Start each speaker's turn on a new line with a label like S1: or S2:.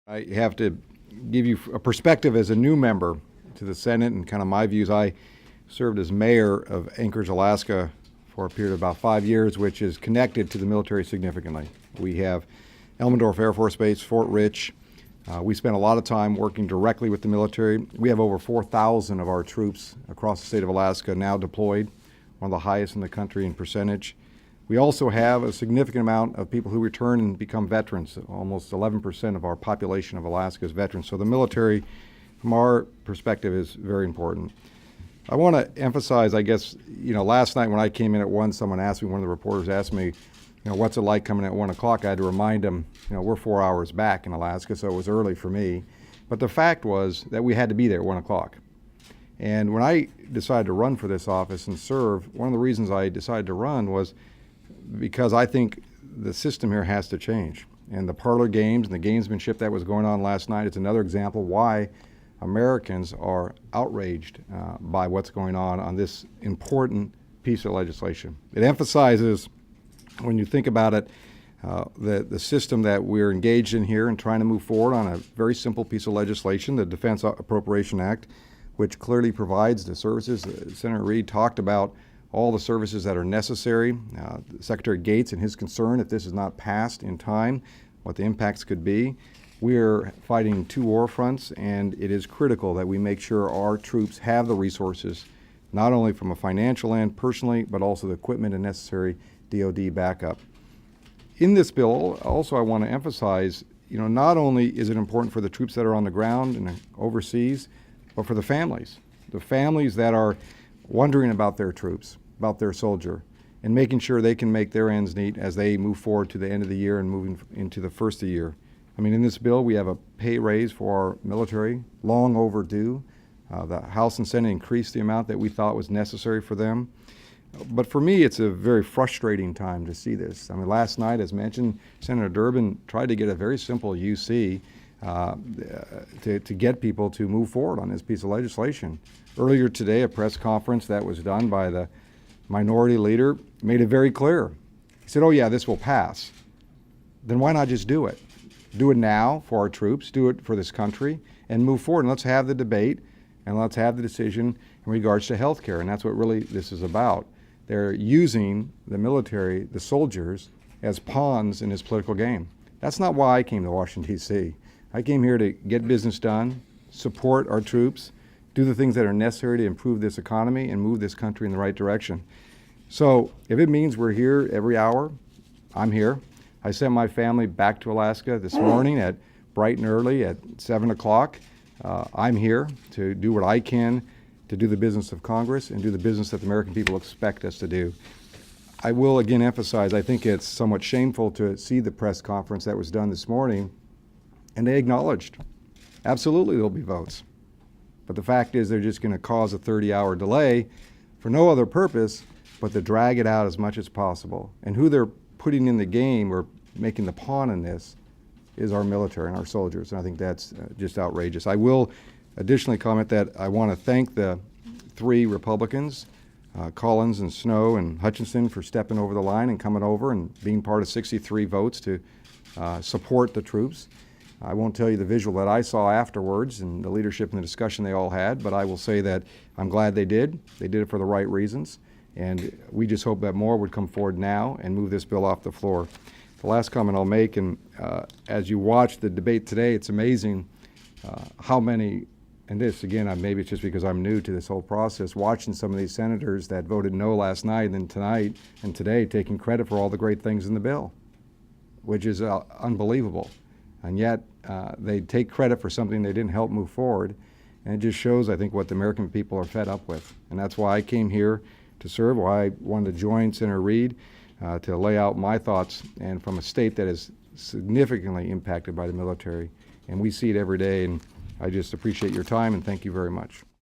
S1: I have to give you a perspective as a new member to the Senate and kind of my views. I served as mayor of Anchorage, Alaska for a period of about 5 years, which is connected to the military significantly. We have Elmendorf Air Force Base, Fort Rich. We spend a lot of time working directly with the military. We have over 4,000 of our troops across the state of Alaska now deployed, one of the highest in the country in percentage. We also have a significant amount of people who return and become veterans. Almost 11% of our population of Alaska is veterans. So the military, from our perspective, is very important. I want to emphasize, I guess, last night when I came in at 1, someone asked me, one of the reporters asked me, what's it like coming at 1 o'clock? I had to remind them, we're 4 hours back in Alaska, so it was early for me. But the fact was that we had to be there at 1 o'clock. And when I decided to run for this office and serve, one of the reasons I decided to run was because I think the system here has to change. And the parlor games and the gamesmanship that was going on last night, it's another example why Americans are outraged by what's going on this important piece of legislation. It emphasizes, when you think about it, the system that we're engaged in here and trying to move forward on a very simple piece of legislation, the Defense Appropriations Act, which clearly provides the services. Senator Reid talked about all the services that are necessary. Secretary Gates and his concern, if this is not passed in time, what the impacts could be. We're fighting 2 war fronts, and it is critical that we make sure our troops have the resources, not only from a financial end personally, but also the equipment and necessary DoD backup. In this bill, also I want to emphasize, not only is it important for the troops that are on the ground and overseas, but for the families that are wondering about their troops, about their soldier, and making sure they can make their ends meet as they move forward to the end of the year and moving into the first of the year. In this bill, we have a pay raise for our military, long overdue. The House and Senate increased the amount that we thought was necessary for them. But for me, it's a very frustrating time to see this. Last night, as mentioned, Senator Durbin tried to get a very simple UC to get people to move forward on this piece of legislation. Earlier today, a press conference that was done by the minority leader made it very clear. He said, oh yeah, this will pass. Then why not just do it? Do it now for our troops, do it for this country, and move forward. And let's have the debate, and let's have the decision in regards to health care. And that's what really this is about. They're using the military, the soldiers, as pawns in this political game. That's not why I came to Washington, D.C. I came here to get business done, support our troops, do the things that are necessary to improve this economy and move this country in the right direction. So if it means we're here every hour, I'm here. I sent my family back to Alaska this morning at bright and early at 7 o'clock. I'm here to do what I can to do the business of Congress and do the business that the American people expect us to do. I will again emphasize, I think it's somewhat shameful to see the press conference that was done this morning, and they acknowledged, absolutely there'll be votes. But the fact is they're just going to cause a 30-hour delay for no other purpose but to drag it out as much as possible. And who they're putting in the game or making the pawn in this is our military and our soldiers. And I think that's just outrageous. I will additionally comment that I want to thank the 3 Republicans, Collins and Snow and Hutchinson, for stepping over the line and coming over and being part of 63 votes to support the troops. I won't tell you the visual that I saw afterwards and the leadership and the discussion they all had, but I will say that I'm glad they did. They did it for the right reasons, and we just hope that more would come forward now and move this bill off the floor. The last comment I'll make, and as you watch the debate today, it's amazing how many, and this again, maybe it's just because I'm new to this whole process, watching some of these senators that voted no last night and then tonight and today taking credit for all the great things in the bill, which is unbelievable. And yet they take credit for something they didn't help move forward. And it just shows, I think, what the American people are fed up with. And that's why I came here to serve, why I wanted to join Senator Reid to lay out my thoughts, and from a state that is significantly impacted by the military. And we see it every day, and I just appreciate your time and thank you very much.